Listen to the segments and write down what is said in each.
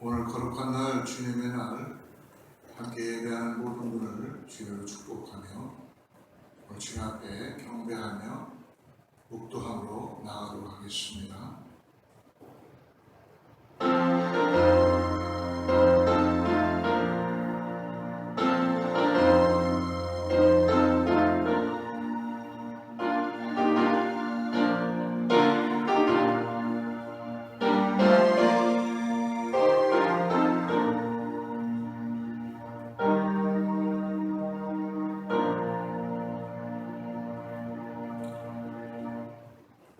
오늘 거룩한 날, 주님의 날, 함께 예배하는 모든 분을 주님으로 축복하며 오늘 주님 앞에 경배하며 묵도함으로 나아가도록 하겠습니다.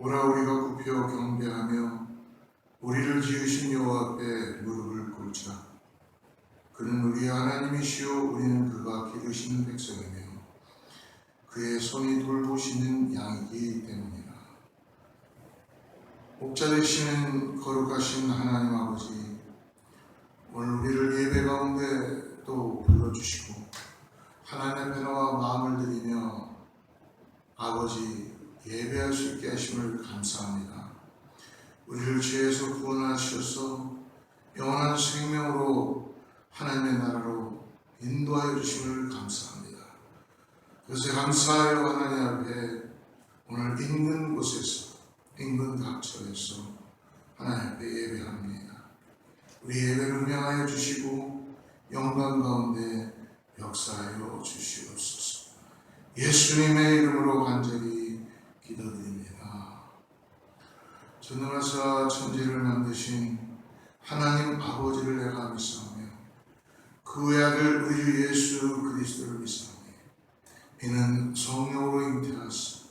오라 우리가 굽혀 경배하며 우리를 지으신 여호와 앞에 무릎을 꿇자. 그는 우리의 하나님이시요 우리는 그가 기르시는 백성이며 그의 손이 돌보시는 양이기 때문이라. 목자 되시는 거룩하신 하나님 아버지, 오늘 우리를 예배 가운데 또 불러주시고 하나님 앞에 나와 마음을 드리며 아버지 예배할 수 있게 하심을 감사합니다. 우리를 죄에서 구원하셔서 영원한 생명으로 하나님의 나라로 인도하여 주심을 감사합니다. 그래서 감사하여 하나님 앞에 오늘 인근 곳에서 인근 각처에서 하나님 앞에 예배합니다. 우리 예배를 응명하여 주시고 영광 가운데 역사하여 주시옵소서. 예수님의 이름으로 간절히 기도드립니다. 전능하사 천지를 만드신 하나님 아버지를 내가 믿사오며 그 외아들 우리 주 예수 그리스도를 믿사오니 이는 성령으로 잉태하사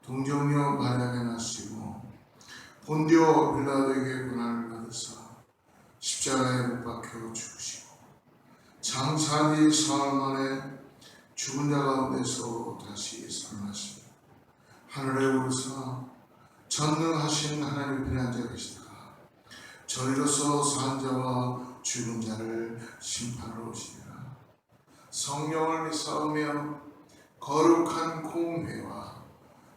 동정녀 마리아에 나시고 본디오 빌라도에게 고난을 받으사 십자가에 못 박혀 죽으시고 장사 뒤 사흘 만에 죽은 자 가운데서 다시 살아나시고 하늘에 오르사 전능하신 하나님 편에 앉아 계시다가 저리로서 산 자와 죽은 자를 심판하러 오시리라. 성령을 믿사오며 거룩한 공회와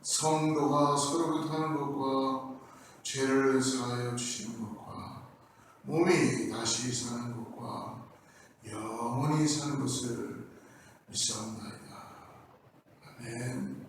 성도가 서로 교통하는 것과 죄를 사하여 주시는 것과 몸이 다시 사는 것과 영원히 사는 것을 믿사옵나이다. 아멘.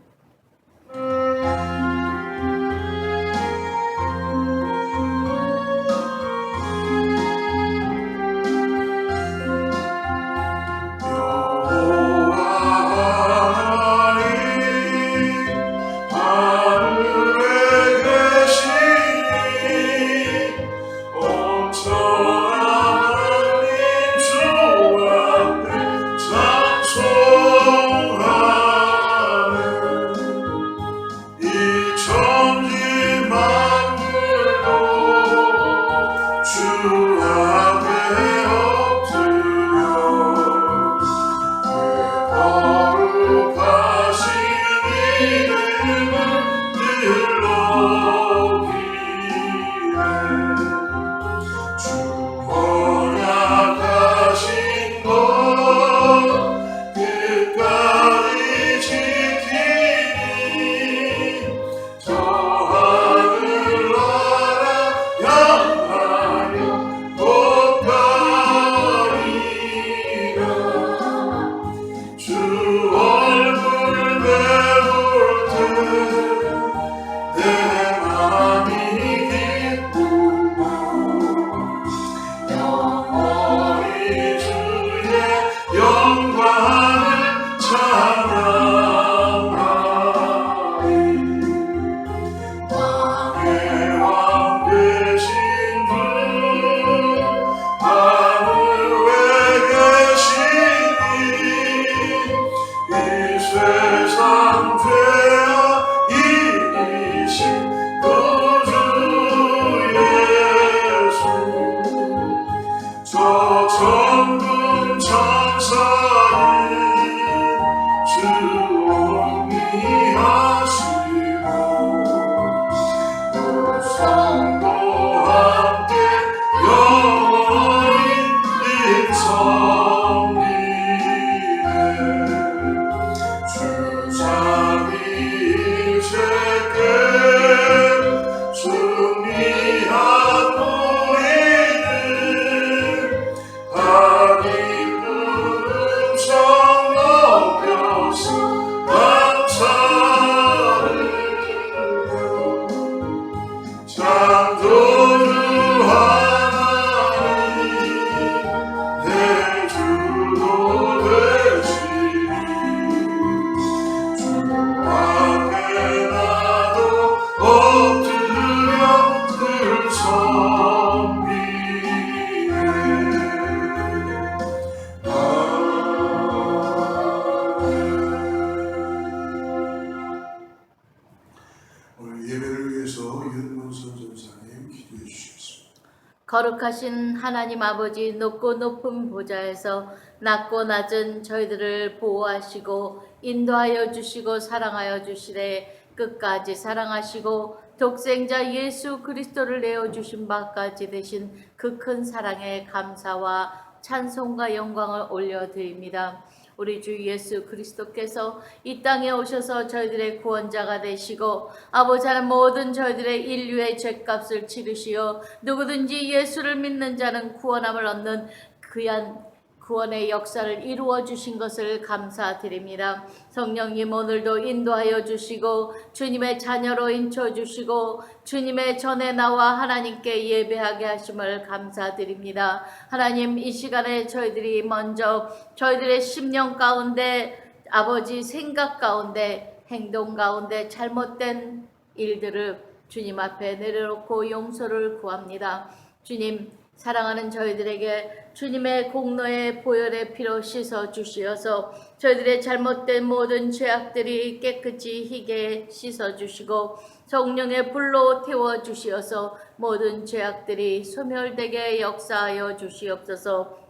세상 죄악 이기신 오늘 예배를 위해서 윤문선 전사님 기도해 주시겠습니다. 거룩하신 하나님 아버지, 높고 높은 보좌에서 낮고 낮은 저희들을 보호하시고 인도하여 주시고 사랑하여 주시되 끝까지 사랑하시고 독생자 예수 그리스도를 내어주신 바까지 되신 그 큰 사랑에 감사와 찬송과 영광을 올려드립니다. 우리 주 예수 그리스도께서 이 땅에 오셔서 저희들의 구원자가 되시고 아버지 하나님 모든 저희들의 인류의 죄값을 치르시어 누구든지 예수를 믿는 자는 구원함을 얻는 귀한 구원의 역사를 이루어 주신 것을 감사드립니다. 성령님 오늘도 인도하여 주시고 주님의 자녀로 인쳐 주시고 주님의 전에 나와 하나님께 예배하게 하심을 감사드립니다. 하나님 이 시간에 저희들이 먼저 저희들의 심령 가운데 아버지 생각 가운데 행동 가운데 잘못된 일들을 주님 앞에 내려놓고 용서를 구합니다. 주님 사랑하는 저희들에게 주님의 공로의 보혈의 피로 씻어 주시어서 저희들의 잘못된 모든 죄악들이 깨끗이 희게 씻어 주시고 성령의 불로 태워 주시어서 모든 죄악들이 소멸되게 역사하여 주시옵소서.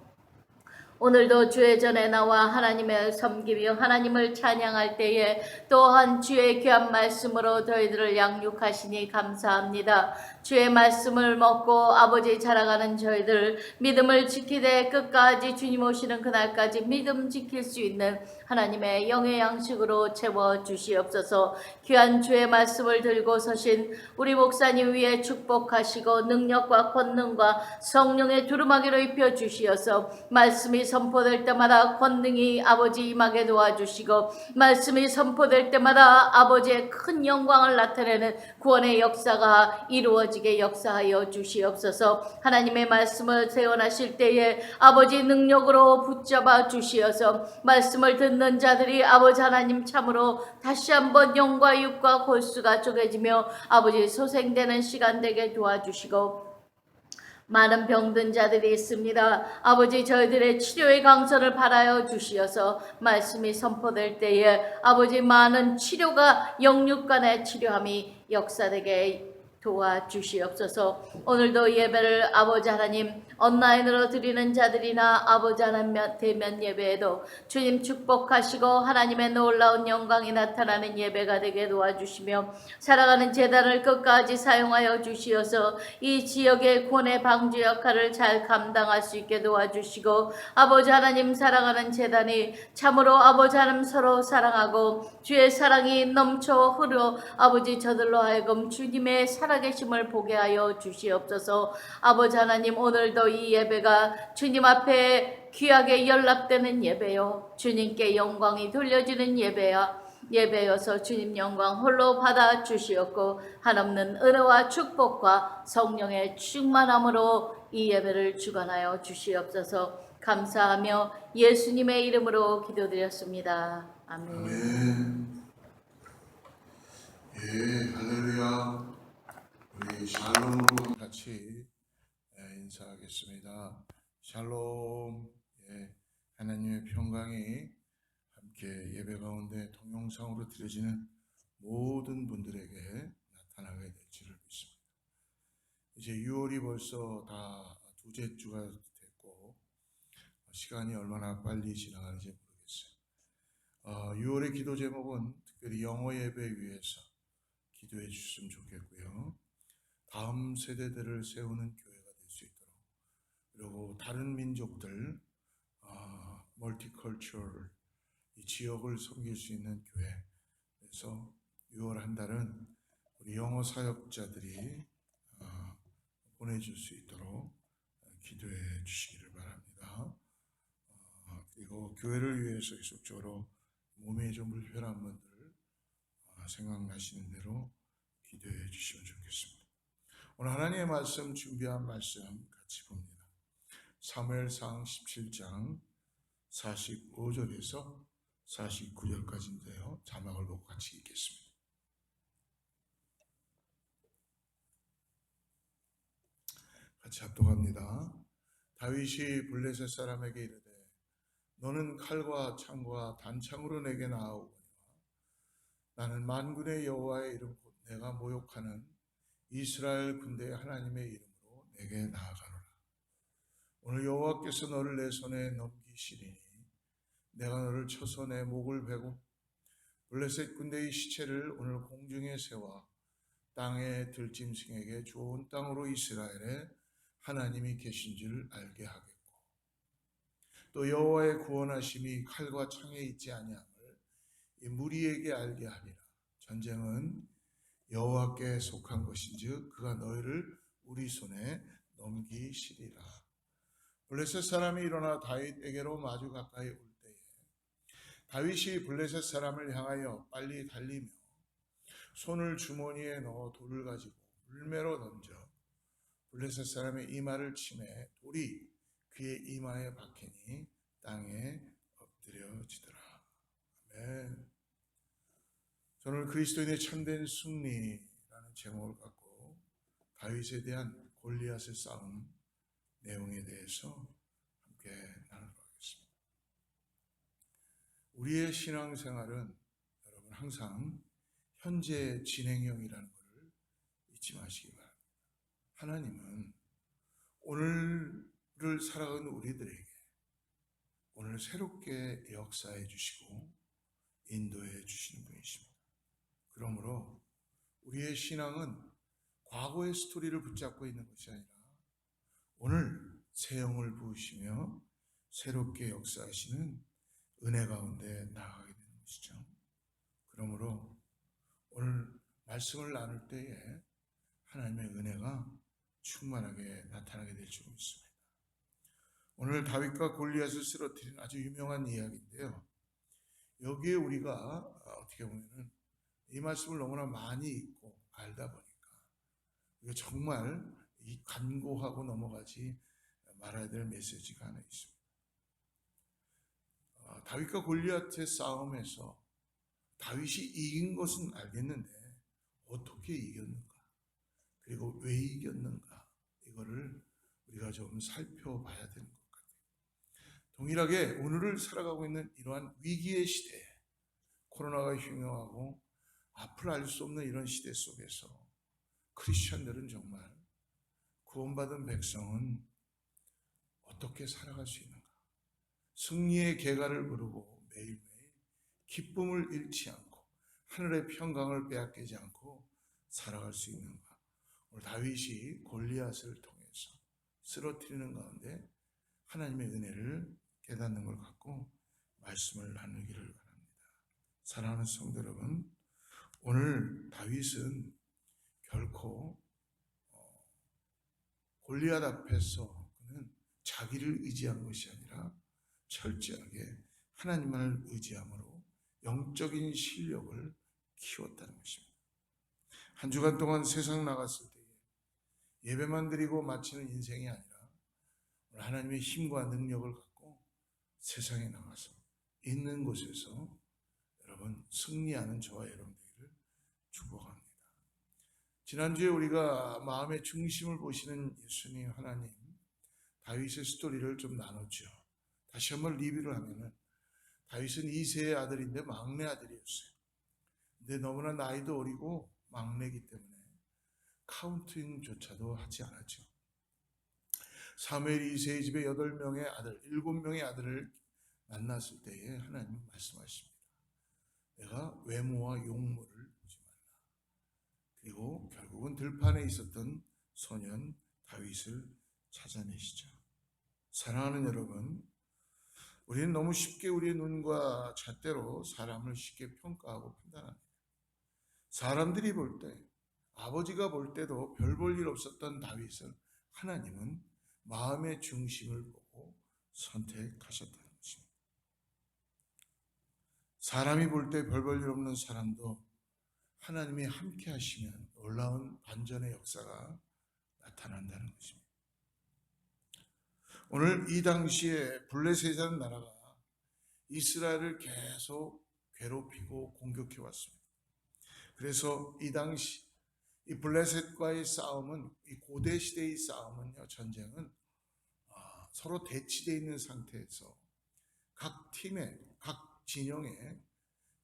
오늘도 주의 전에 나와 하나님을 섬기며 하나님을 찬양할 때에 또한 주의 귀한 말씀으로 저희들을 양육하시니 감사합니다. 주의 말씀을 먹고 아버지 자라가는 저희들 믿음을 지키되 끝까지 주님 오시는 그날까지 믿음 지킬 수 있는 하나님의 영의 양식으로 채워 주시옵소서. 귀한 주의 말씀을 들고 서신 우리 목사님 위에 축복하시고 능력과 권능과 성령의 두루마기로 입혀 주시어서 말씀이 선포될 때마다 권능이 아버지 임하게 도와주시고 말씀이 선포될 때마다 아버지의 큰 영광을 나타내는 구원의 역사가 이루어지게 역사하여 주시옵소서. 하나님의 말씀을 세워나실 때에 아버지 능력으로 붙잡아 주시어서 말씀을 듣는 자들이 아버지 하나님 참으로 다시 한번 영과 육과 골수가 쪼개지며 아버지 소생되는 시간 되게 도와주시고 많은 병든 자들이 있습니다. 아버지 저희들의 치료의 강선을 바라여 주시어서 말씀이 선포될 때에 아버지 많은 치료가 영육간의 치료함이 역사되게 도와주시옵소서. 오늘도 예배를 아버지 하나님 온라인으로 드리는 자들이나 아버지 하나님 대면 예배에도 주님 축복하시고 하나님의 놀라운 영광이 나타나는 예배가 되게 도와주시며 살아가는 제단을 끝까지 사용하여 주시어서 이 지역의 구원의 방주 역할을 잘 감당할 수 있게 도와주시고 아버지 하나님 살아가는 제단이 참으로 아버지 하나님 서로 사랑하고 주의 사랑이 넘쳐 흐르어 아버지 저들로 하여금 주님의 살아계심을 보게 하여 주시옵소서. 아버지 하나님 오늘도 이 예배가 주님 앞에 귀하게 연락되는 예배요 주님께 영광이 돌려지는 예배여서 주님 영광 홀로 받아 주시옵고 한없는 은혜와 축복과 성령의 충만함으로 이 예배를 주관하여 주시옵소서. 감사하며 예수님의 이름으로 기도드렸습니다. 아멘. 아멘. 예, 할렐루야. 우리 샬롬으로 같이 인사하겠습니다. 샬롬. 예, 하나님의 평강이 함께 예배 가운데 동영상으로 드려지는 모든 분들에게 나타나게 될지를 믿습니다. 이제 6월이 벌써 다 두째 주가 됐고 시간이 얼마나 빨리 지나가는지 모르겠어요. 6월의 기도 제목은 특별히 영어 예배 위해서 기도해 주셨으면 좋겠고요. 다음 세대들을 세우는 교회가 될 수 있도록 그리고 다른 민족들 멀티컬처럴 이 지역을 섬길 수 있는 교회. 그래서 6월 한 달은 우리 영어 사역자들이 보내줄 수 있도록 기도해 주시기를 바랍니다. 그리고 교회를 위해서 계속적으로 몸에 좀 불편한 분들 생각나시는 대로 기도해 주시면 좋겠습니다. 오늘 하나님의 말씀 준비한 말씀 같이 봅니다. 사무엘상 17장 45절에서 49절까지인데요. 자막을 보고 같이 읽겠습니다. 같이 합독합니다. 다윗이 블레셋 사람에게 이르되 너는 칼과 창과 단창으로 내게 나아오거니와 나는 만군의 여호와의 이름 곧 내가 모욕하는 이스라엘 군대의 하나님의 이름으로 내게 나아가노라. 오늘 여호와께서 너를 내 손에 넘기시리니 내가 너를 쳐서 내 목을 베고 블레셋 군대의 시체를 오늘 공중에 세워 땅의 들짐승에게 좋은 땅으로 이스라엘에 하나님이 계신 줄 알게 하겠고 또 여호와의 구원하심이 칼과 창에 있지 아니함을 이 무리에게 알게 하리라. 전쟁은 여호와께 속한 것인즉 그가 너희를 우리 손에 넘기시리라. 블레셋 사람이 일어나 다윗에게로 마주 가까이 올 때에 다윗이 블레셋 사람을 향하여 빨리 달리며 손을 주머니에 넣어 돌을 가지고 물매로 던져 블레셋 사람의 이마를 치매 돌이 그의 이마에 박히니 땅에 엎드려지더라. 아멘. 저는 그리스도인의 참된 승리라는 제목을 갖고 다윗에 대한 골리앗의 싸움 내용에 대해서 함께 나누도록 하겠습니다. 우리의 신앙생활은 여러분 항상 현재 진행형이라는 것을 잊지 마시기 바랍니다. 하나님은 오늘을 살아가는 우리들에게 오늘 새롭게 역사해 주시고 인도해 주시는 분이십니다. 그러므로 우리의 신앙은 과거의 스토리를 붙잡고 있는 것이 아니라 오늘 새 영을 부으시며 새롭게 역사하시는 은혜 가운데 나아가게 되는 것이죠. 그러므로 오늘 말씀을 나눌 때에 하나님의 은혜가 충만하게 나타나게 될 줄 믿습니다. 오늘 다윗과 골리앗을 쓰러뜨린 아주 유명한 이야기인데요. 여기에 우리가 어떻게 보면은 이 말씀을 너무나 많이 읽고 알다 보니까 이거 정말 이 간고하고 넘어가지 말아야 될 메시지가 하나 있습니다. 다윗과 골리앗의 싸움에서 다윗이 이긴 것은 알겠는데 어떻게 이겼는가? 그리고 왜 이겼는가? 이거를 우리가 좀 살펴봐야 되는 것 같아요. 동일하게 오늘을 살아가고 있는 이러한 위기의 시대에 코로나가 흉흉하고 앞을 알 수 없는 이런 시대 속에서 크리스천들은 정말 구원받은 백성은 어떻게 살아갈 수 있는가? 승리의 계가를 부르고 매일매일 기쁨을 잃지 않고 하늘의 평강을 빼앗기지 않고 살아갈 수 있는가? 오늘 다윗이 골리앗을 통해서 쓰러뜨리는 가운데 하나님의 은혜를 깨닫는 걸 갖고 말씀을 나누기를 바랍니다. 사랑하는 성도 여러분, 오늘 다윗은 결코 골리앗 앞에서 그는 자기를 의지한 것이 아니라 철저하게 하나님을 의지함으로 영적인 실력을 키웠다는 것입니다. 한 주간 동안 세상 나갔을 때에 예배만 드리고 마치는 인생이 아니라 하나님의 힘과 능력을 갖고 세상에 나가서 있는 곳에서 여러분 승리하는 저와 여러분 되기를 축복합니다. 지난주에 우리가 마음의 중심을 보시는 예수님 하나님 다윗의 스토리를 좀 나눴죠. 다시 한번 리뷰를 하면은 다윗은 이세의 아들인데 막내 아들이었어요. 근데 너무나 나이도 어리고 막내이기 때문에 카운팅조차도 하지 않았죠. 사무엘 이세의 집에 8명의 아들, 7명의 아들을 만났을 때에 하나님은 말씀하십니다. 내가 외모와 용모를 보지 말라. 그리고 결국은 들판에 있었던 소년 다윗을 찾아내시죠. 사랑하는 여러분, 우리는 너무 쉽게 우리의 눈과 잣대로 사람을 쉽게 평가하고 판단합니다. 사람들이 볼 때, 아버지가 볼 때도 별 볼 일 없었던 다윗을 하나님은 마음의 중심을 보고 선택하셨다는 것입니다. 사람이 볼 때 별 볼 일 없는 사람도 하나님이 함께 하시면 놀라운 반전의 역사가 나타난다는 것입니다. 오늘 이 당시에 블레셋이라는 나라가 이스라엘을 계속 괴롭히고 공격해 왔습니다. 그래서 이 당시 이 블레셋과의 싸움은, 이 고대 시대의 싸움은요, 전쟁은 서로 대치되어 있는 상태에서 각 팀에, 각 진영에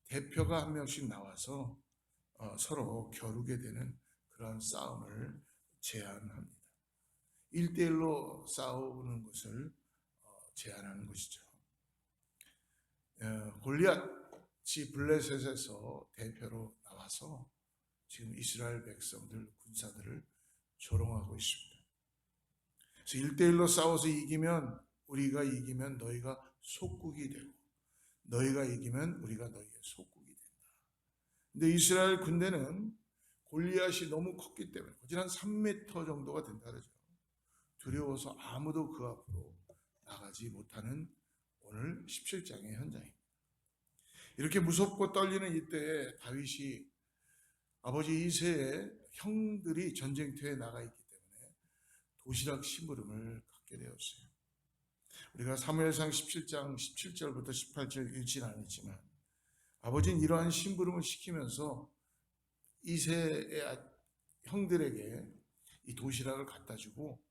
대표가 한 명씩 나와서 서로 겨루게 되는 그러한 싸움을 제한합니다. 1대1로 싸우는 것을 제한하는 것이죠. 골리앗이 블레셋에서 대표로 나와서 지금 이스라엘 백성들, 군사들을 조롱하고 있습니다. 그래서 1대1로 싸워서 우리가 이기면 너희가 속국이 되고 너희가 이기면 우리가 너희의 속국이 된다. 근데 이스라엘 군대는 골리앗이 너무 컸기 때문에 거진 한 3m 정도가 된다 그러죠. 두려워서 아무도 그 앞으로 나가지 못하는 오늘 17장의 현장입니다. 이렇게 무섭고 떨리는 이때에 다윗이 아버지 이새의 형들이 전쟁터에 나가 있기 때문에 도시락 심부름을 갖게 되었어요. 우리가 사무엘상 17장 17절부터 18절 읽진 않았지만 아버지는 이러한 심부름을 시키면서 이새의 형들에게 이 도시락을 갖다 주고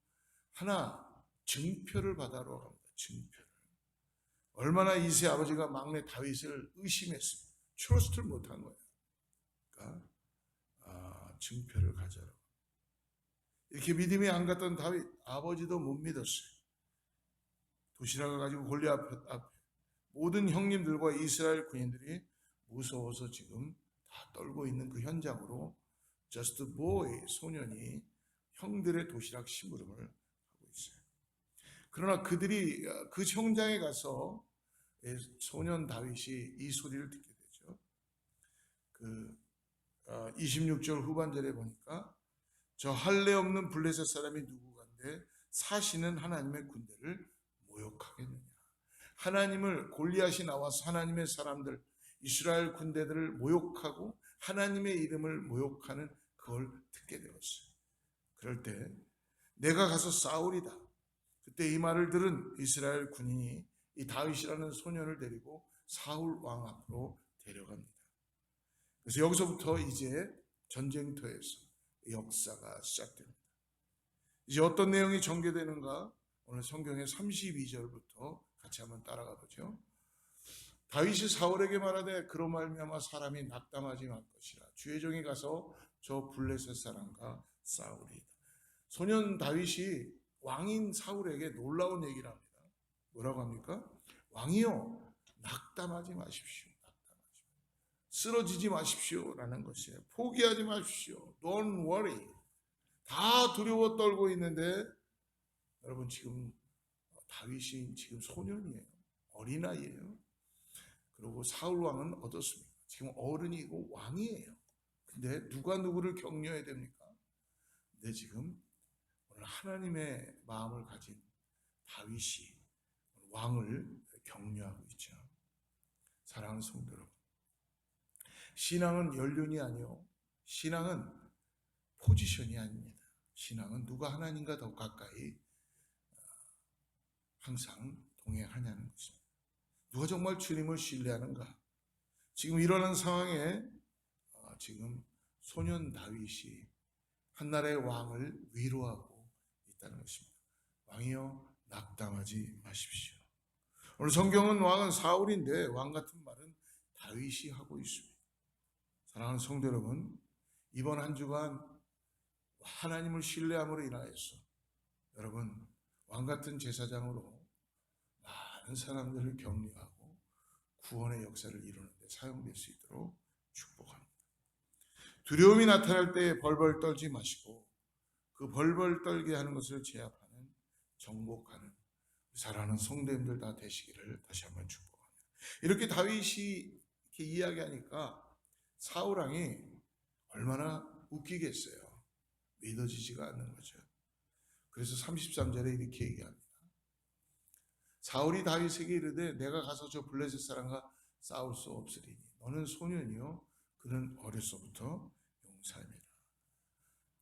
하나 증표를 받아러 갑니다. 증표를. 얼마나 이새 아버지가 막내 다윗을 의심했습니다. 트러스트를 못한 거예요. 그러니까 증표를 가져라. 이렇게 믿음이 안 갔던 다윗 아버지도 못 믿었어요. 도시락을 가지고 골리앗 앞에 모든 형님들과 이스라엘 군인들이 무서워서 지금 다 떨고 있는 그 현장으로 just boy 소년이 형들의 도시락 심부름을 하고 있어요. 그러나 그들이 그 형장에 가서 소년 다윗이 이 소리를 듣게 되죠. 26절 후반절에 보니까 저 할례 없는 블레셋 사람이 누구간데 사시는 하나님의 군대를 모욕하겠느냐. 하나님을 골리앗이 나와서 하나님의 사람들 이스라엘 군대들을 모욕하고 하나님의 이름을 모욕하는 그걸 듣게 되었어요. 그럴 때 내가 가서 싸우리다. 그때 이 말을 들은 이스라엘 군인이 이 다윗이라는 소년을 데리고 사울 왕 앞으로 데려갑니다. 그래서 여기서부터 이제 전쟁터에서 역사가 시작됩니다. 이제 어떤 내용이 전개되는가? 오늘 성경의 32절부터 같이 한번 따라가 보죠. 다윗이 사울에게 말하되 그로 말미암아 사람이 낙담하지 말 것이라. 주의 종이 가서 저 블레셋 사람과 싸우리이다. 소년 다윗이 왕인 사울에게 놀라운 얘기를 합니다. 뭐라고 합니까? 왕이요, 낙담하지 마십시오. 낙담하지 마십시오. 쓰러지지 마십시오라는 것이에요. 포기하지 마십시오. Don't worry. 다 두려워 떨고 있는데 여러분 지금 다윗이 지금 소년이에요. 어린아이예요. 그리고 사울 왕은 어떻습니까? 지금 어른이고 왕이에요. 근데 누가 누구를 격려해야 됩니까? 근데 지금 오늘 하나님의 마음을 가진 다윗이 왕을 격려하고 있죠. 사랑하는 성도 여러분, 신앙은 연륜이 아니요, 신앙은 포지션이 아닙니다. 신앙은 누가 하나님과 더 가까이 항상 동행하냐는 것입니다. 누가 정말 주님을 신뢰하는가? 지금 일어난 상황에 지금 소년 다윗이 한나라의 왕을 위로하고 있다는 것입니다. 왕이여 낙담하지 마십시오. 오늘 성경은 왕은 사울인데 왕 같은 말은 다윗이 하고 있습니다. 사랑하는 성도 여러분, 이번 한 주간 하나님을 신뢰함으로 인하여서 여러분 왕 같은 제사장으로 많은 사람들을 격려하고 구원의 역사를 이루는 데 사용될 수 있도록 축복합니다. 두려움이 나타날 때 벌벌 떨지 마시고 그 벌벌 떨게 하는 것을 제압하는 정복하는 사랑하는 성도님들 다 되시기를 다시 한번 축복합니다. 이렇게 다윗이 이렇게 이야기하니까 사울 왕이 얼마나 웃기겠어요. 믿어지지가 않는 거죠. 그래서 33절에 이렇게 얘기합니다. 사울이 다윗에게 이르되 내가 가서 저 블레셋 사람과 싸울 수 없으리니 너는 소년이요 그는 어려서부터 용사입니다.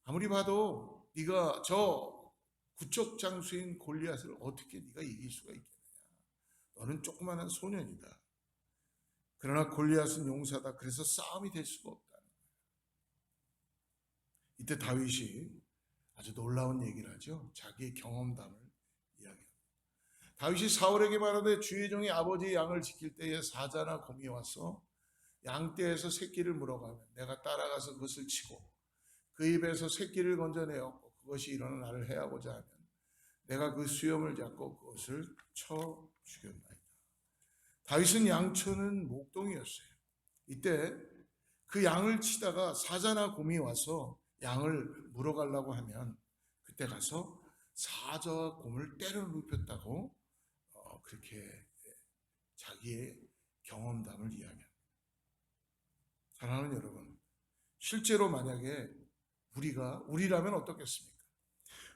아무리 봐도 네가 저 구적 장수인 골리앗을 어떻게 네가 이길 수가 있겠느냐. 너는 조그마한 소년이다. 그러나 골리앗은 용사다. 그래서 싸움이 될 수가 없다는 거예요. 이때 다윗이 아주 놀라운 얘기를 하죠. 자기의 경험담을 이야기합니다. 다윗이 사울에게 말하되 주의 종이 아버지의 양을 지킬 때에 사자나 곰이 와서 양떼에서 새끼를 물어가면 내가 따라가서 그것을 치고 그 입에서 새끼를 건져내었고 그것이 일어나 나를 해하고자 하면 내가 그 수염을 잡고 그것을 쳐 죽였나이다. 다윗은 양초는 목동이었어요. 이때 그 양을 치다가 사자나 곰이 와서 양을 물어가려고 하면 그때 가서 사자와 곰을 때려 눕혔다고 그렇게 자기의 경험담을 이야기합니다. 사랑하는 여러분, 실제로 만약에 우리라면 어떻겠습니까?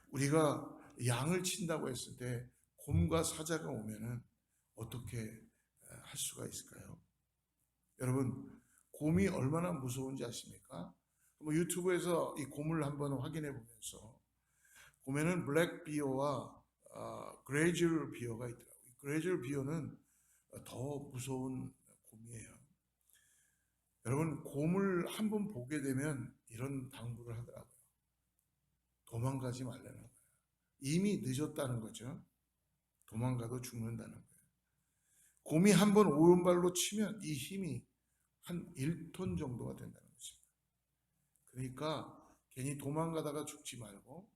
우리가 양을 친다고 했을 때 곰과 사자가 오면은 어떻게 할 수가 있을까요? 여러분, 곰이 얼마나 무서운지 아십니까? 유튜브에서 이 곰을 한번 확인해 보면서 곰에는 블랙 비어와 그레이즐 비어가 있더라고요. 그레이즐 비어는 더 무서운 곰이에요. 여러분, 곰을 한번 보게 되면 이런 당부를 하더라고요. 도망가지 말라는 거예요. 이미 늦었다는 거죠. 도망가도 죽는다는 거예요. 곰이 한번 오른발로 치면 이 힘이 한 1톤 정도가 된다는 것입니다. 그러니까 괜히 도망가다가 죽지 말고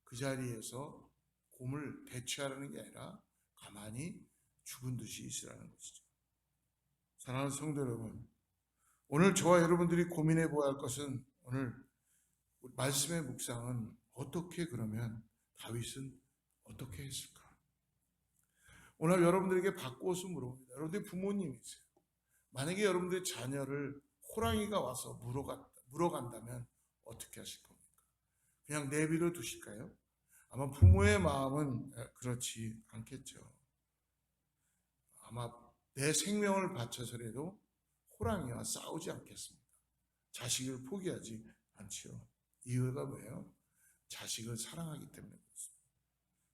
그 자리에서 곰을 대체하라는 게 아니라 가만히 죽은 듯이 있으라는 것이죠. 사랑하는 성도 여러분, 오늘 저와 여러분들이 고민해 보아야 할 것은 오늘 말씀의 묵상은 어떻게 그러면 다윗은 어떻게 했을까? 오늘 여러분들에게 바꾸어서 물어봅니다. 여러분들이 부모님이세요. 만약에 여러분들의 자녀를 호랑이가 와서 물어간다면 어떻게 하실 겁니까? 그냥 내버려 두실까요? 아마 부모의 마음은 그렇지 않겠죠. 아마 내 생명을 바쳐서라도 호랑이와 싸우지 않겠습니다. 자식을 포기하지 않지요. 이유가 뭐예요? 자식을 사랑하기 때문에 그렇습니다.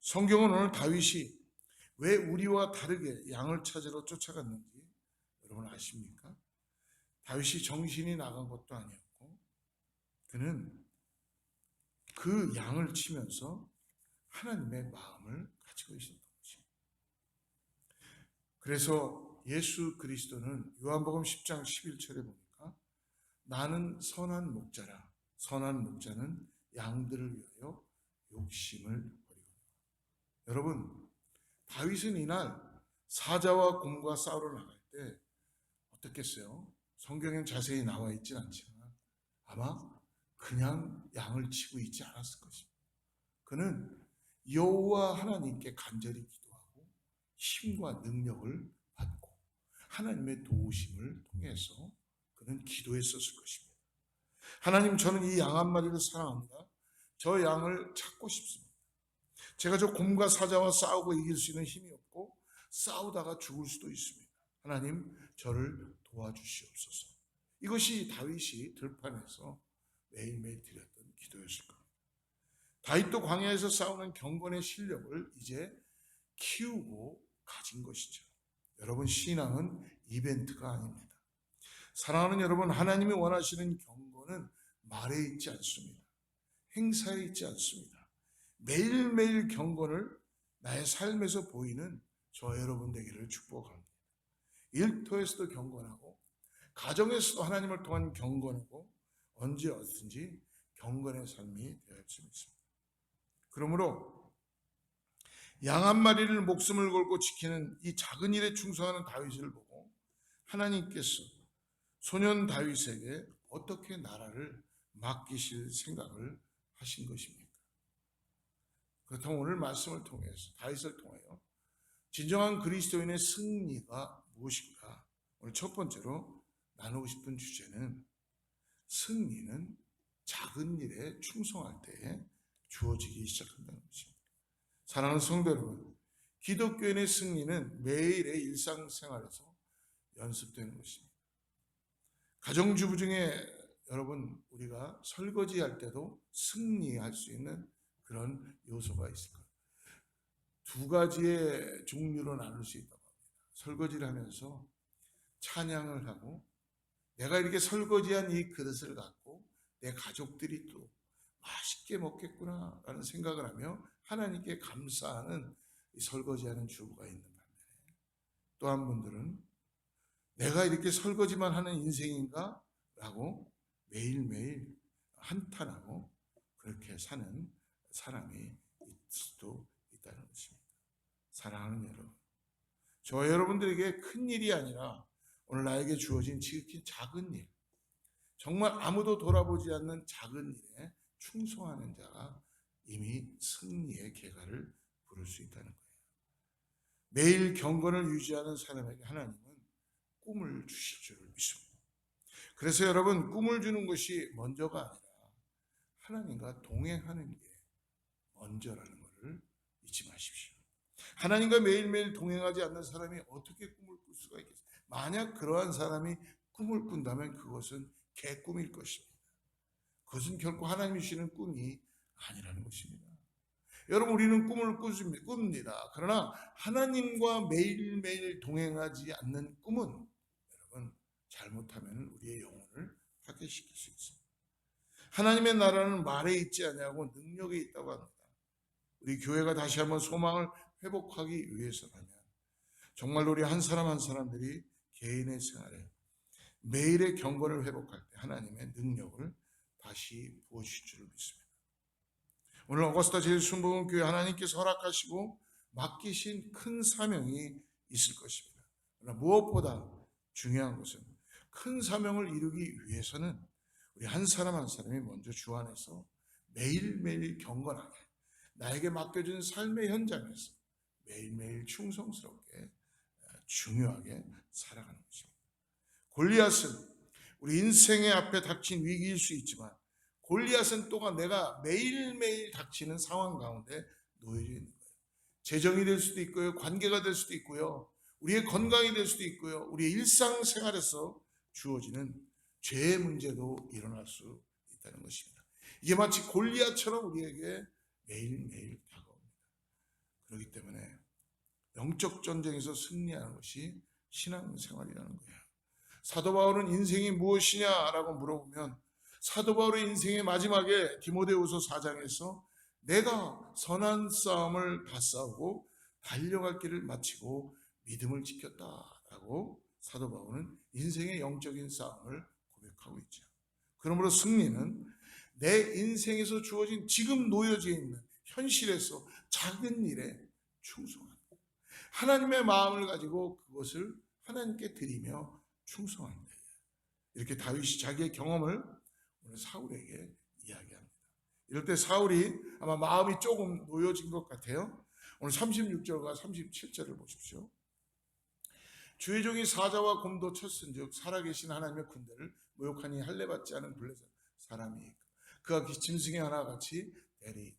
성경은 오늘 다윗이 왜 우리와 다르게 양을 찾으러 쫓아갔는지 여러분 아십니까? 다윗이 정신이 나간 것도 아니었고 그는 그 양을 치면서 하나님의 마음을 가지고 있었던 것입니다. 그래서 예수 그리스도는 요한복음 10장 11절에 보니까 나는 선한 목자라. 선한 목자는 양들을 위하여 욕심을 버리고. 여러분, 다윗은 이날 사자와 곰과 싸우러 나갈 때 어떻겠어요? 성경엔 자세히 나와 있진 않지만 아마 그냥 양을 치고 있지 않았을 것입니다. 그는 여호와 하나님께 간절히 기도하고 힘과 능력을 받고 하나님의 도우심을 통해서 그는 기도했었을 것입니다. 하나님, 저는 이 양 한 마리를 사랑합니다. 저 양을 찾고 싶습니다. 제가 저 곰과 사자와 싸우고 이길 수 있는 힘이 없고 싸우다가 죽을 수도 있습니다. 하나님, 저를 도와주시옵소서. 이것이 다윗이 들판에서 매일매일 드렸던 기도였을 겁니다. 다윗도 광야에서 싸우는 경건의 실력을 이제 키우고 가진 것이죠. 여러분, 신앙은 이벤트가 아닙니다. 사랑하는 여러분, 하나님이 원하시는 경건은 말에 있지 않습니다. 행사에 있지 않습니다. 매일매일 경건을 나의 삶에서 보이는 저 여러분 되기를 축복합니다. 일터에서도 경건하고 가정에서도 하나님을 통한 경건하고 언제 어디든지 경건의 삶이 되었으면 좋겠습니다. 그러므로 양 한 마리를 목숨을 걸고 지키는 이 작은 일에 충성하는 다윗을 보고 하나님께서 소년 다윗에게 어떻게 나라를 맡기실 생각을 하신 것입니까? 그렇다면 오늘 말씀을 통해서 다윗을 통하여 진정한 그리스도인의 승리가 무엇인가? 오늘 첫 번째로 나누고 싶은 주제는 승리는 작은 일에 충성할 때에 주어지기 시작한다는 것입니다. 사랑하는 성도 여러분, 기독교인의 승리는 매일의 일상생활에서 연습되는 것입니다. 가정주부 중에 여러분, 우리가 설거지할 때도 승리할 수 있는 그런 요소가 있을 거예요. 두 가지의 종류로 나눌 수 있다고 합니다. 설거지를 하면서 찬양을 하고 내가 이렇게 설거지한 이 그릇을 갖고 내 가족들이 또 맛있게 먹겠구나 라는 생각을 하며 하나님께 감사하는 이 설거지하는 주부가 있는 반면에 또 한 분들은 내가 이렇게 설거지만 하는 인생인가? 라고 매일매일 한탄하고 그렇게 사는 사람이 있을 수도 있다는 것입니다. 사랑하는 여러분, 저 여러분들에게 큰 일이 아니라 오늘 나에게 주어진 지극히 작은 일, 정말 아무도 돌아보지 않는 작은 일에 충성하는 자가 이미 승리의 계가를 부를 수 있다는 거예요. 매일 경건을 유지하는 사람에게 하나님은 꿈을 주실 줄을 믿습니다. 그래서 여러분, 꿈을 주는 것이 먼저가 아니라 하나님과 동행하는 게 먼저라는 것을 잊지 마십시오. 하나님과 매일매일 동행하지 않는 사람이 어떻게 꿈을 꿀 수가 있겠어요? 만약 그러한 사람이 꿈을 꾼다면 그것은 개꿈일 것입니다. 그것은 결코 하나님이 주시는 꿈이 아니라는 것입니다. 여러분, 우리는 꿈을 꿉니다. 그러나 하나님과 매일매일 동행하지 않는 꿈은 여러분, 잘못하면 우리의 영혼을 파괴시킬 수 있습니다. 하나님의 나라는 말에 있지 않냐고 능력에 있다고 합니다. 우리 교회가 다시 한번 소망을 회복하기 위해서라면 정말로 우리 한 사람 한 사람들이 개인의 생활에 매일의 경건을 회복할 때 하나님의 능력을 다시 부어주실 줄 믿습니다. 오늘 어거스타 제일순복음교회 하나님께서 허락하시고 맡기신 큰 사명이 있을 것입니다. 그러나 무엇보다 중요한 것은 큰 사명을 이루기 위해서는 우리 한 사람 한 사람이 먼저 주 안에서 매일매일 경건하게 나에게 맡겨진 삶의 현장에서 매일매일 충성스럽게 중요하게 살아가는 것입니다. 골리앗은 우리 인생의 앞에 닥친 위기일 수 있지만 골리앗은 또한 내가 매일매일 닥치는 상황 가운데 놓여져 있는 거예요. 재정이 될 수도 있고요. 관계가 될 수도 있고요. 우리의 건강이 될 수도 있고요. 우리의 일상생활에서 주어지는 죄의 문제도 일어날 수 있다는 것입니다. 이게 마치 골리앗처럼 우리에게 매일매일 다가옵니다. 그렇기 때문에 영적 전쟁에서 승리하는 것이 신앙생활이라는 거예요. 사도 바울은 인생이 무엇이냐라고 물어보면 사도 바울의 인생의 마지막에 디모데후서 4장에서 내가 선한 싸움을 다 싸우고 달려갈 길을 마치고 믿음을 지켰다라고 사도 바울은 인생의 영적인 싸움을 고백하고 있죠. 그러므로 승리는 내 인생에서 주어진 지금 놓여져 있는 현실에서 작은 일에 충성하는 거예요. 하나님의 마음을 가지고 그것을 하나님께 드리며 충성하는 거예요. 이렇게 다윗이 자기의 경험을 오늘 사울에게 이야기합니다. 이럴 때 사울이 아마 마음이 조금 놓여진 것 같아요. 오늘 36절과 37절을 보십시오. 주의 종이 사자와 곰도 쳤은즉 살아계신 하나님의 군대를 모욕하니 할례받지 않은 블레셋 사람이 그가 짐승의 하나같이 되리이다.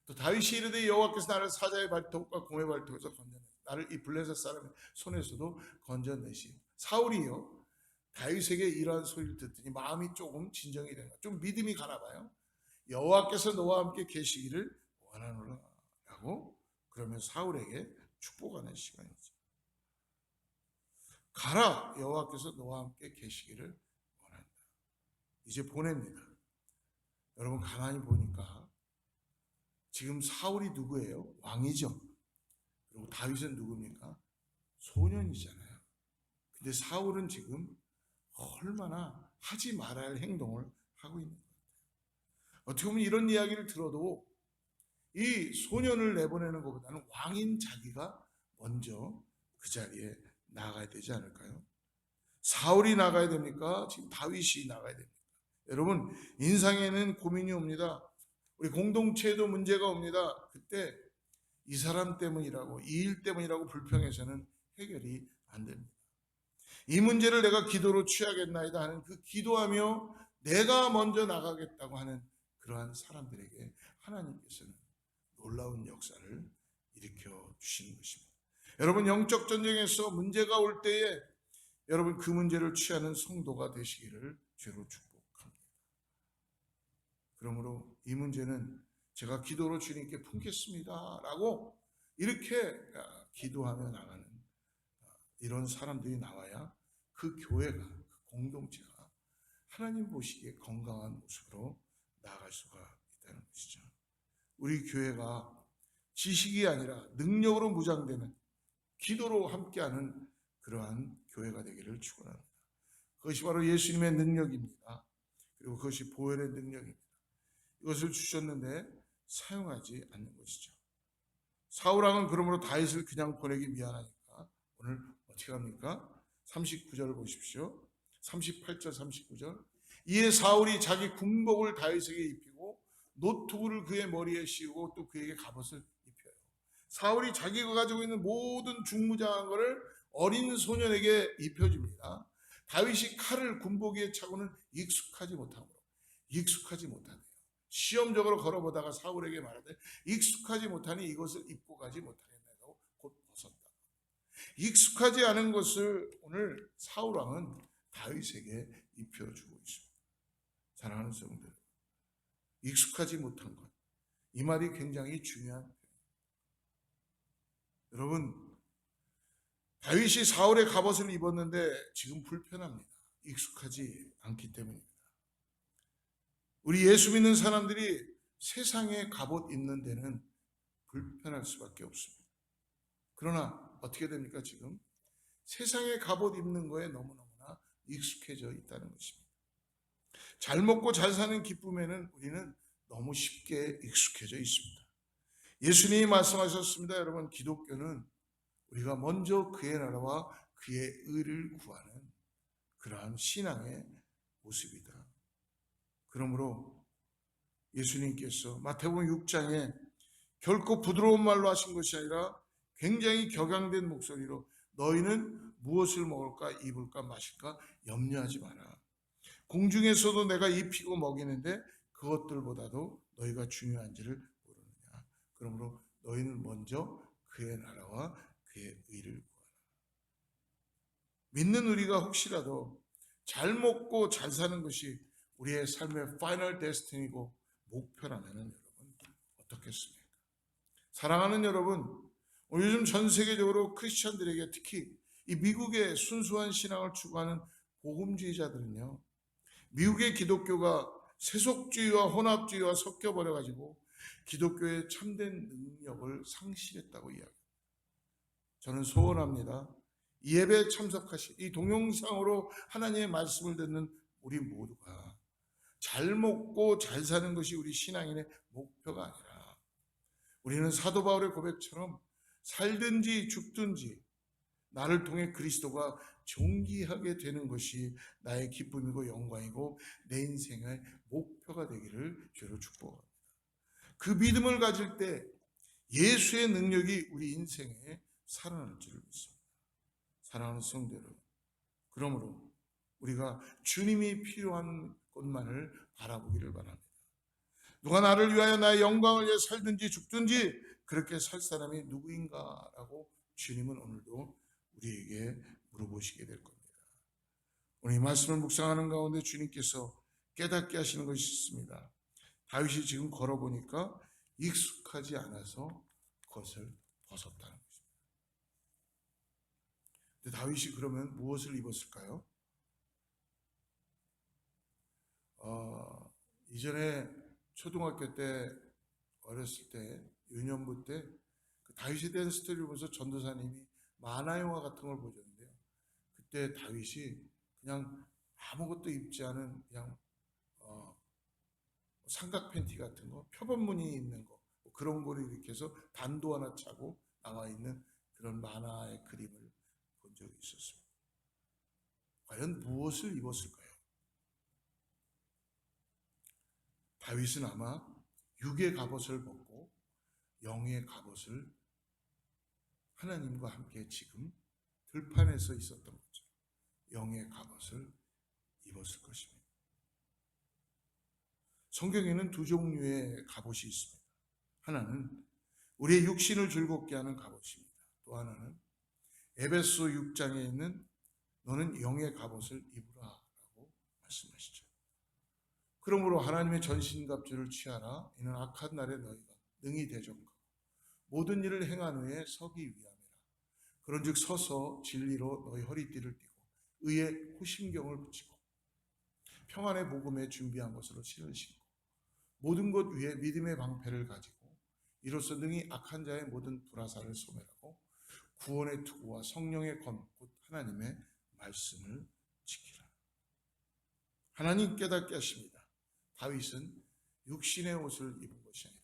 또 다윗이 이르되 여호와께서 나를 사자의 발톱과 곰의 발톱에서 건져내 나를 이 블레셋 사람의 손에서도 건져내시. 사울이요 다윗에게 이러한 소리를 듣더니 마음이 조금 진정이 된다. 좀 믿음이 가나 봐요. 여호와께서 너와 함께 계시기를 원하노라 라고 그러면 사울에게 축복하는 시간이죠. 가라, 여호와께서 너와 함께 계시기를 원한다. 이제 보냅니다. 여러분 가만히 보니까 지금 사울이 누구예요? 왕이죠. 그리고 다윗은 누굽니까? 소년이잖아요. 근데 사울은 지금 얼마나 하지 말아야 할 행동을 하고 있는 것 같아요. 어떻게 보면 이런 이야기를 들어도 이 소년을 내보내는 것보다는 왕인 자기가 먼저 그 자리에 나가야 되지 않을까요? 사울이 나가야 됩니까? 지금 다윗이 나가야 됩니까? 여러분 인생에는 고민이 옵니다. 우리 공동체에도 문제가 옵니다. 그때 이 사람 때문이라고 이 일 때문이라고 불평해서는 해결이 안 됩니다. 이 문제를 내가 기도로 취하겠나이다 하는 그 기도하며 내가 먼저 나가겠다고 하는 그러한 사람들에게 하나님께서는 놀라운 역사를 일으켜 주시는 것입니다. 여러분 영적 전쟁에서 문제가 올 때에 여러분 그 문제를 취하는 성도가 되시기를 주로 축복합니다. 그러므로 이 문제는 제가 기도로 주님께 품겠습니다 라고 이렇게 기도하며 나가는 이런 사람들이 나와야 그 교회가 그 공동체가 하나님 보시기에 건강한 모습으로 나아갈 수가 있다는 것이죠. 우리 교회가 지식이 아니라 능력으로 무장되는 기도로 함께하는 그러한 교회가 되기를 축원합니다. 그것이 바로 예수님의 능력입니다. 그리고 그것이 보혈의 능력입니다. 이것을 주셨는데 사용하지 않는 것이죠. 사울왕은 그러므로 다윗을 그냥 보내기 미안하니까 오늘 어떻게 합니까? 39절을 보십시오. 38절 39절. 이에 사울이 자기 군복을 다윗에게 입히고 노트구를 그의 머리에 씌우고 또 그에게 갑옷을 입혀요. 사울이 자기가 가지고 있는 모든 중무장한 것을 어린 소년에게 입혀줍니다. 다윗이 칼을 군복 위에 차고는 익숙하지 못하므로 익숙하지 못하네요. 시험적으로 걸어보다가 사울에게 말하되 익숙하지 못하니 이것을 입고 가지 못하겠나요? 곧 벗었다. 익숙하지 않은 것을 오늘 사울왕은 다윗에게 입혀주고 있습니다. 사랑하는 성도들, 익숙하지 못한 것, 이 말이 굉장히 중요한 표현입니다. 여러분, 다윗이 사울의 갑옷을 입었는데 지금 불편합니다. 익숙하지 않기 때문입니다. 우리 예수 믿는 사람들이 세상에 갑옷 입는 데는 불편할 수밖에 없습니다. 그러나 어떻게 됩니까? 지금 세상에 갑옷 입는 거에 너무너무나 익숙해져 있다는 것입니다. 잘 먹고 잘 사는 기쁨에는 우리는 너무 쉽게 익숙해져 있습니다. 예수님이 말씀하셨습니다. 여러분, 기독교는 우리가 먼저 그의 나라와 그의 의를 구하는 그러한 신앙의 모습이다. 그러므로 예수님께서 마태복음 6장에 결코 부드러운 말로 하신 것이 아니라 굉장히 격양된 목소리로 너희는 무엇을 먹을까 입을까 마실까 염려하지 마라. 공중에서도 내가 입히고 먹이는데 그것들보다도 너희가 중요한지를 모르느냐. 그러므로 너희는 먼저 그의 나라와 그의 의를 구하라. 믿는 우리가 혹시라도 잘 먹고 잘 사는 것이 우리의 삶의 파이널 데스티니고 목표라면 여러분 어떻겠습니까? 사랑하는 여러분, 오늘 요즘 전 세계적으로 크리스천들에게 특히 이 미국의 순수한 신앙을 추구하는 복음주의자들은요, 미국의 기독교가 세속주의와 혼합주의와 섞여버려가지고 기독교의 참된 능력을 상실했다고 이야기합니다. 저는 소원합니다. 이 예배에 참석하신 이 동영상으로 하나님의 말씀을 듣는 우리 모두가 잘 먹고 잘 사는 것이 우리 신앙인의 목표가 아니라 우리는 사도 바울의 고백처럼 살든지 죽든지 나를 통해 그리스도가 존귀하게 되는 것이 나의 기쁨이고 영광이고 내 인생의 목표가 되기를 주로 축복합니다. 그 믿음을 가질 때 예수의 능력이 우리 인생에 살아날 줄을 믿습니다. 사랑하는 성도 여러분, 그러므로 우리가 주님이 필요한 것만을 바라보기를 바랍니다. 누가 나를 위하여 나의 영광을 위해 살든지 죽든지 그렇게 살 사람이 누구인가라고 주님은 오늘도 우리에게 물어보시게 될 겁니다. 오늘 이 말씀을 묵상하는 가운데 주님께서 깨닫게 하시는 것이 있습니다. 다윗이 지금 걸어보니까 익숙하지 않아서 그것을 벗었다는 것입니다. 근데 다윗이 그러면 무엇을 입었을까요? 이전에 초등학교 때 어렸을 때 유년부 때 그 다윗에 대한 스토리를 보면서 전도사님이 만화 영화 같은 걸 보셨는데요. 그때 다윗이 그냥 아무것도 입지 않은 그냥 삼각 팬티 같은 거, 표범무늬 있는 거 그런 거를 이렇게 해서 단도 하나 차고 나와 있는 그런 만화의 그림을 본 적이 있었습니다. 과연 무엇을 입었을까요? 다윗은 아마 육의 갑옷을 벗고 영의 갑옷을 하나님과 함께 지금 들판에서 있었던 거죠. 영의 갑옷을 입었을 것입니다. 성경에는 두 종류의 갑옷이 있습니다. 하나는 우리의 육신을 즐겁게 하는 갑옷입니다. 또 하나는 에베소 6장에 있는 너는 영의 갑옷을 입으라라고 말씀하시죠. 그러므로 하나님의 전신갑주를 취하라. 이는 악한 날에 너희가 능히 대적하고 모든 일을 행한 후에 서기 위함이라. 그런즉 서서 진리로 너희 허리띠를 띠고 의의 호심경을 붙이고 평안의 복음에 준비한 것으로 신을 신고 모든 것 위에 믿음의 방패를 가지고 이로써 능히 악한 자의 모든 불화살을 소멸하고 구원의 투구와 성령의 검, 곧 하나님의 말씀을 지키라. 하나님 깨닫게 하십니다. 다윗은 육신의 옷을 입은 것이 아니라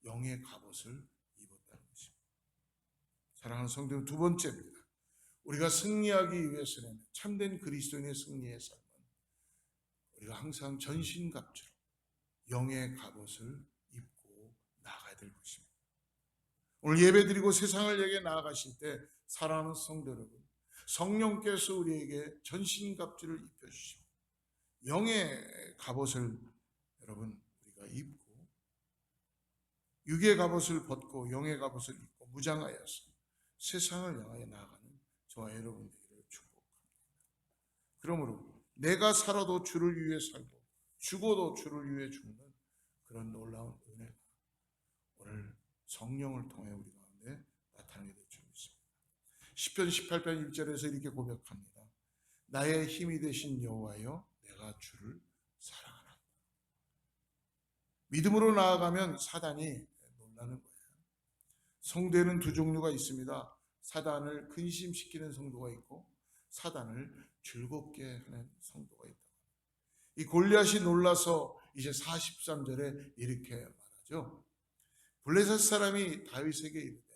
영의 갑옷을 입었다는 것입니다. 사랑하는 성도님, 두 번째입니다. 우리가 승리하기 위해서는, 참된 그리스도인의 승리의 삶은 우리가 항상 전신갑주로 영의 갑옷을 입고 나가야 될 것입니다. 오늘 예배드리고 세상을 향해 나아가실 때 사랑하는 성도 여러분, 성령께서 우리에게 전신갑주를 입혀주시고 영의 갑옷을 여러분 우리가 입고 육의 갑옷을 벗고 영의 갑옷을 입고 무장하여서 세상을 향하여 나아가는 저와 여러분들을 축복합니다. 그러므로 내가 살아도 주를 위해 살고 죽어도 주를 위해 죽는 그런 놀라운 은혜가 오늘 성령을 통해 우리 가운데 나타나게 될 줄 믿습니다. 시편 18편 1절에서 이렇게 고백합니다. 나의 힘이 되신 여호와여, 내가 주를 사랑하라. 믿음으로 나아가면 사단이 놀라는 거예요. 성도에는 두 종류가 있습니다. 사단을 근심시키는 성도가 있고 사단을 즐겁게 하는 성도가 있다. 이 골리앗이 놀라서 이제 43절에 이렇게 말하죠. 블레셋 사람이 다윗에게 이르되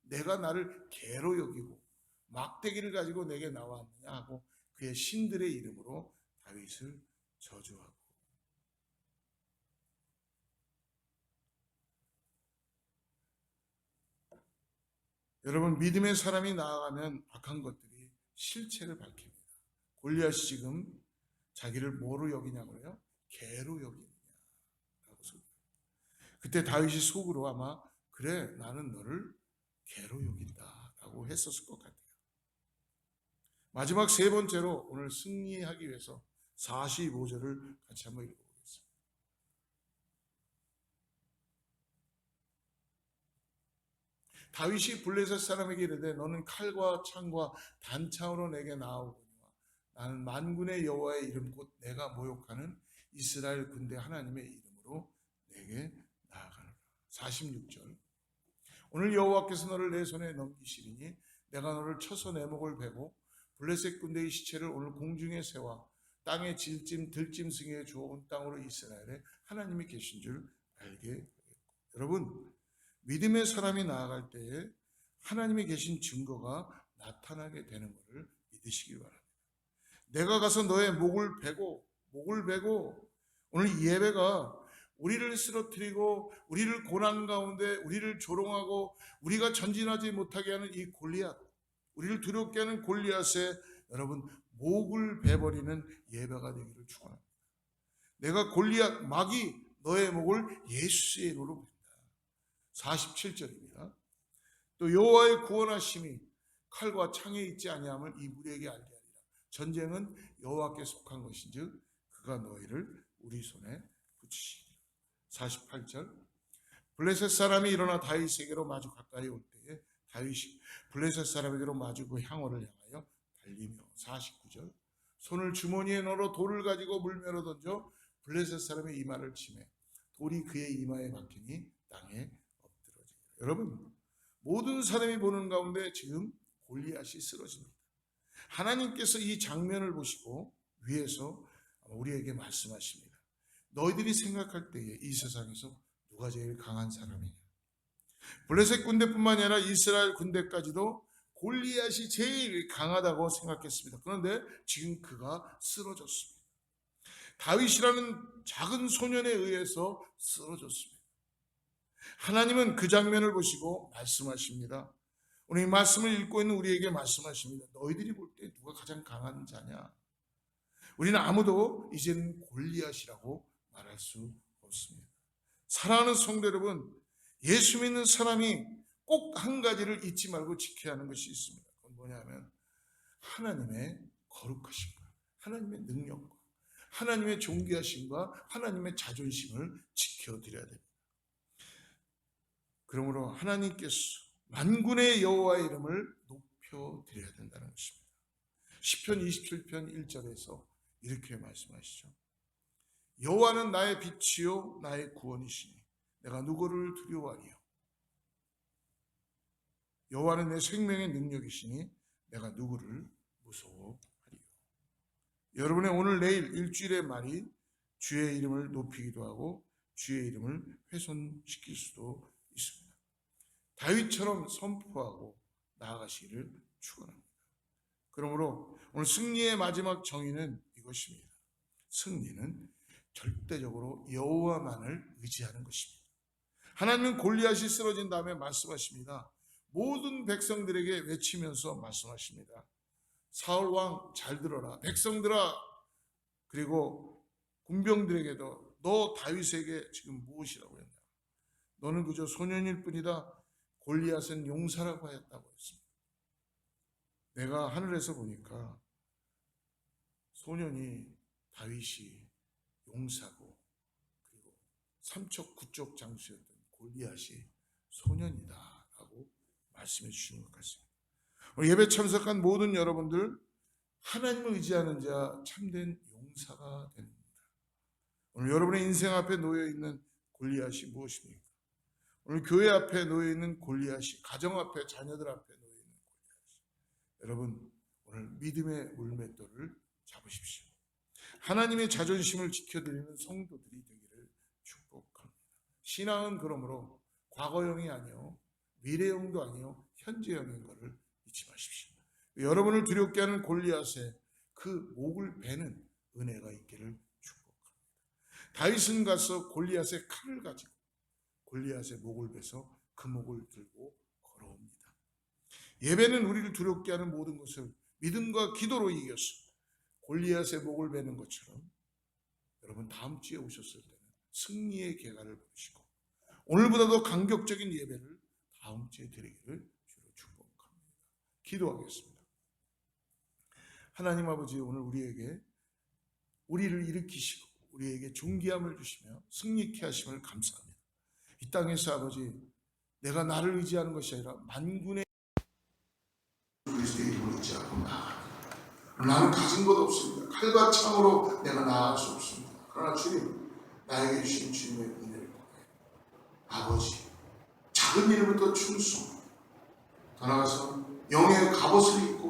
내가 나를 개로 여기고 막대기를 가지고 내게 나왔느냐 하고 그의 신들의 이름으로 다윗을 저주하고. 여러분, 믿음의 사람이 나아가면 악한 것들이 실체를 밝힙니다. 골리앗이 지금 자기를 뭐로 여기냐고요? 개로 여기느냐라고 소리합니다. 그때 다윗이 속으로 아마 그래 나는 너를 개로 여긴다라고 했었을 것 같아요. 마지막 세 번째로 오늘 승리하기 위해서 45절을 같이 한번 읽어보겠습니다. 다윗이 블레셋 사람에게 이르되 너는 칼과 창과 단창으로 내게 나아오거니와 나는 만군의 여호와의 이름 곧 내가 모욕하는 이스라엘 군대 하나님의 이름으로 내게 나아가노라. 46절 오늘 여호와께서 너를 내 손에 넘기시리니 내가 너를 쳐서 내 목을 베고 블레셋 군대의 시체를 오늘 공중에 세워 땅의 질짐 들짐승에 주어온 땅으로 이스라엘에 하나님이 계신 줄 알게 하겠고. 여러분, 믿음의 사람이 나아갈 때에 하나님이 계신 증거가 나타나게 되는 것을 믿으시기 바랍니다. 내가 가서 너의 목을 베고 오늘 이 예배가 우리를 쓰러뜨리고 우리를 고난 가운데 우리를 조롱하고 우리가 전진하지 못하게 하는 이 골리앗, 우리를 두렵게 하는 골리앗의 여러분 목을 베버리는 예배가 되기를 축원합니다. 내가 골리앗 마귀 너의 목을 예수의 이름으로 벤다. 47절입니다. 또 여호와의 구원하심이 칼과 창에 있지 아니함을 이 무리에게 알게 하리라. 전쟁은 여호와께 속한 것인즉 그가 너희를 우리 손에 붙이시리라. 48절 블레셋 사람이 일어나 다윗에게로 마주 가까이 올 때에 다윗이 블레셋 사람에게로 마주 그 향로를 향하여 달리며. 49절 손을 주머니에 넣어 돌을 가지고 물매로 던져 블레셋 사람의 이마를 치매 돌이 그의 이마에 박히니 땅에 엎드러지니라. 여러분, 모든 사람이 보는 가운데 지금 골리앗이 쓰러집니다. 하나님께서 이 장면을 보시고 위에서 우리에게 말씀하십니다. 너희들이 생각할 때에 이 세상에서 누가 제일 강한 사람이냐? 블레셋 군대뿐만 아니라 이스라엘 군대까지도 골리앗이 제일 강하다고 생각했습니다. 그런데 지금 그가 쓰러졌습니다. 다윗이라는 작은 소년에 의해서 쓰러졌습니다. 하나님은 그 장면을 보시고 말씀하십니다. 오늘 이 말씀을 읽고 있는 우리에게 말씀하십니다. 너희들이 볼 때 누가 가장 강한 자냐? 우리는 아무도 이제는 골리앗이라고 말할 수 없습니다. 사랑하는 성도 여러분, 예수 믿는 사람이 꼭 한 가지를 잊지 말고 지켜야 하는 것이 있습니다. 그건 뭐냐면 하나님의 거룩하심과 하나님의 능력과 하나님의 존귀하심과 하나님의 자존심을 지켜드려야 됩니다. 그러므로 하나님께서 만군의 여호와의 이름을 높여드려야 된다는 것입니다. 시편 27편 1절에서 이렇게 말씀하시죠. 여호와는 나의 빛이요 나의 구원이시니 내가 누구를 두려워하리요. 여호와는 내 생명의 능력이시니 내가 누구를 무서워하리요. 여러분의 오늘 내일 일주일의 말이 주의 이름을 높이기도 하고 주의 이름을 훼손시킬 수도 있습니다. 다윗처럼 선포하고 나아가시기를 축원합니다. 그러므로 오늘 승리의 마지막 정의는 이것입니다. 승리는 절대적으로 여호와만을 의지하는 것입니다. 하나님은 골리앗이 쓰러진 다음에 말씀하십니다. 모든 백성들에게 외치면서 말씀하십니다. 사울 왕 잘 들어라. 백성들아, 그리고 군병들에게도 너 다윗에게 지금 무엇이라고 했냐? 너는 그저 소년일 뿐이다. 골리앗은 용사라고 하였다고 했습니다. 내가 하늘에서 보니까 소년이 다윗이 용사고 그리고 삼척 구쪽 장수였던 골리앗이 소년이다 라고 말씀해 주시는 것 같습니다. 오늘 예배 참석한 모든 여러분들, 하나님을 의지하는 자 참된 용사가 됩니다. 오늘 여러분의 인생 앞에 놓여있는 골리앗이 무엇입니까? 오늘 교회 앞에 놓여있는 골리앗이, 가정 앞에, 자녀들 앞에 놓여있는 골리앗이, 여러분 오늘 믿음의 물맷돌을 잡으십시오. 하나님의 자존심을 지켜드리는 성도들이 되기를 축복합니다. 신앙은 그러므로 과거형이 아니요 미래형도 아니요 현재형인 것을 잊지 마십시오. 여러분을 두렵게 하는 골리앗의 그 목을 베는 은혜가 있기를 축복합니다. 다윗은 가서 골리앗의 칼을 가지고 골리앗의 목을 베서 그 목을 들고 걸어옵니다. 예배는 우리를 두렵게 하는 모든 것을 믿음과 기도로 이겨서 골리앗의 목을 베는 것처럼 여러분 다음 주에 오셨을 때는 승리의 계가를 보시고 오늘보다 더 감격적인 예배를 다음 주에 드리기를 주로 축복합니다. 기도하겠습니다. 하나님 아버지, 오늘 우리를 일으키시고 우리에게 존귀함을 주시며 승리케 하심을 감사합니다. 이 땅에서 아버지, 내가 나를 의지하는 것이 아니라 만군의 그리스도의 이름을 의지하고 나아갑니다. 나는 가진 것 없습니다. 칼과 창으로 내가 나아갈 수 없습니다. 그러나 주님, 나에게 주신 주님의 은혜를 보내 아버지, 작은 일부터 충성, 더 나아가서 영의 갑옷을 입고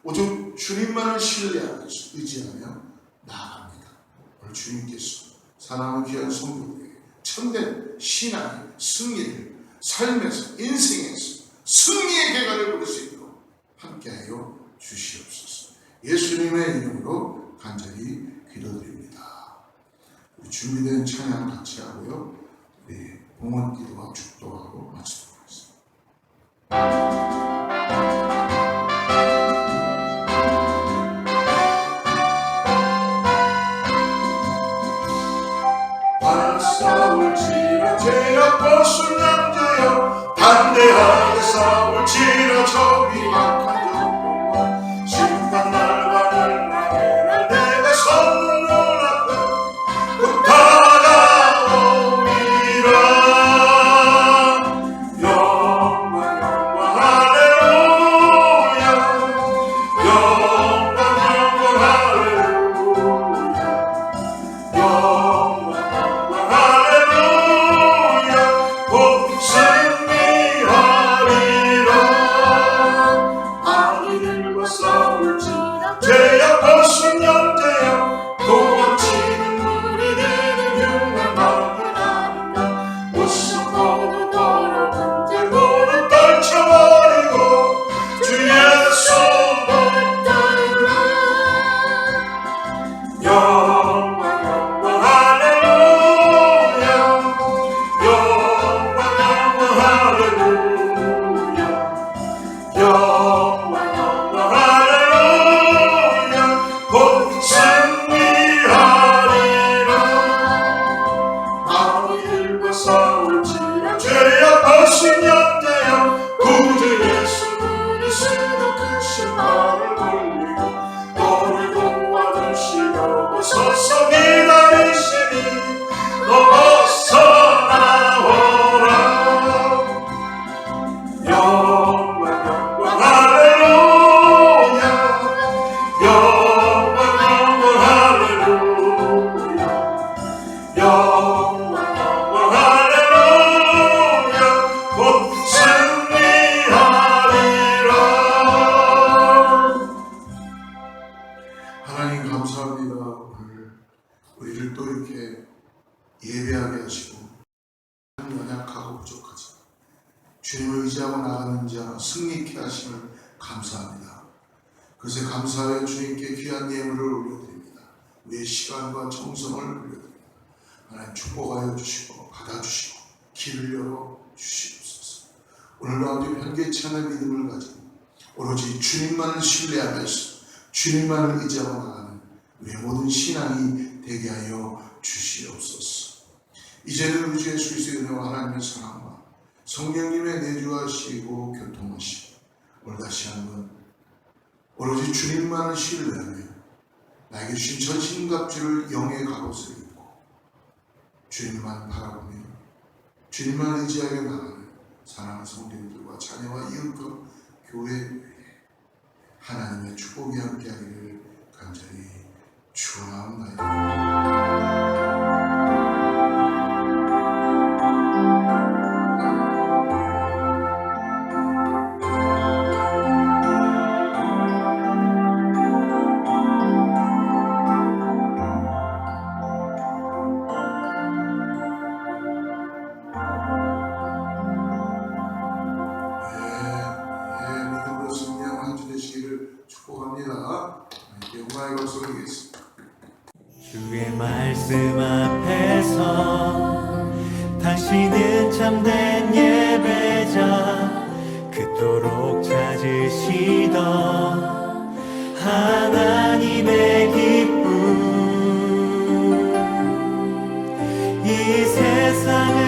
오직 주님만을 신뢰하며 의지하며 나아갑니다. 오늘 주님께서 사랑하는 귀한 성도들에게 참된 신앙의 승리를 삶에서, 인생에서 승리의 계가를 부를 수 있도록 함께하여 주시옵소서. 예수님의 이름으로 간절히 기도드립니다. 우리 준비된 찬양 같이 하고요, 우리 봉헌 기도와 축도하고 마치도록 하겠습니다. 싸울지라 죄악벗은 남자여, 담대하게 싸울지라 적이 약한 적과 심판 날과 날마다 내가 서는 눈앞에 곧 다가오리라. 영광 영광 할렐루야, 영광 영광 할렐루야, 영광 죄악 벗은 영재여, 도망치는 우리들은 흉한 마음이 아닌가. 웃음고도 더러운 죄고를 떨쳐버리고 주의 손을 따르라. 영광 영광 할렐루야, 영광 영광 할렐루야, 영광 영광 할렐루야, 곧 승리하리라. 아비들과 싸울지라 죄악 벗은 영재여, 구주 예수 그리스도 그 신발을 걸리고 너를 도와주시려고 서서 기다리시니 너 어서 나오라. 영광 영광 할렐루야, 영광 영광 할렐루야, 영광 영광 할렐루야, 주님을 의지하고 나가는 자 승리케 하심을 감사합니다. 그것에 감사하여 주님께 귀한 예물을 올려드립니다. 우리의 시간과 정성을 올려드립니다. 하나님 축복하여 주시고 받아주시고 길을 열어 주시옵소서. 오늘도 아버지 변개치 않은 믿음을 가지고 오로지 주님만을 신뢰하면서 주님만을 의지하고 나가는 우리의 모든 신앙이 되게 하여 주시옵소서. 이제는 우주 예수 그리스도의 은혜와 하나님의 사랑과 성령님의 내주하시고 교통하시고 오늘 다시 한번 오로지 주님만을 신뢰하며 나에게 주신 전신갑주를 영의 갑옷을 입고 주님만 바라보며 주님만 의지하며 나가는 사랑하는 성도들과 자녀와 이웃과 교회 위에 하나님의 축복이 함께하기를 간절히 축원하옵나이다. 믿음으로 승리하는 한 주 되시기를 축복합니다. 영광의 박수 드리겠습니다. 주의 말씀 앞에서 당신은 참된 예배자 그토록 찾으시던 하나님의 기쁨 이 세상을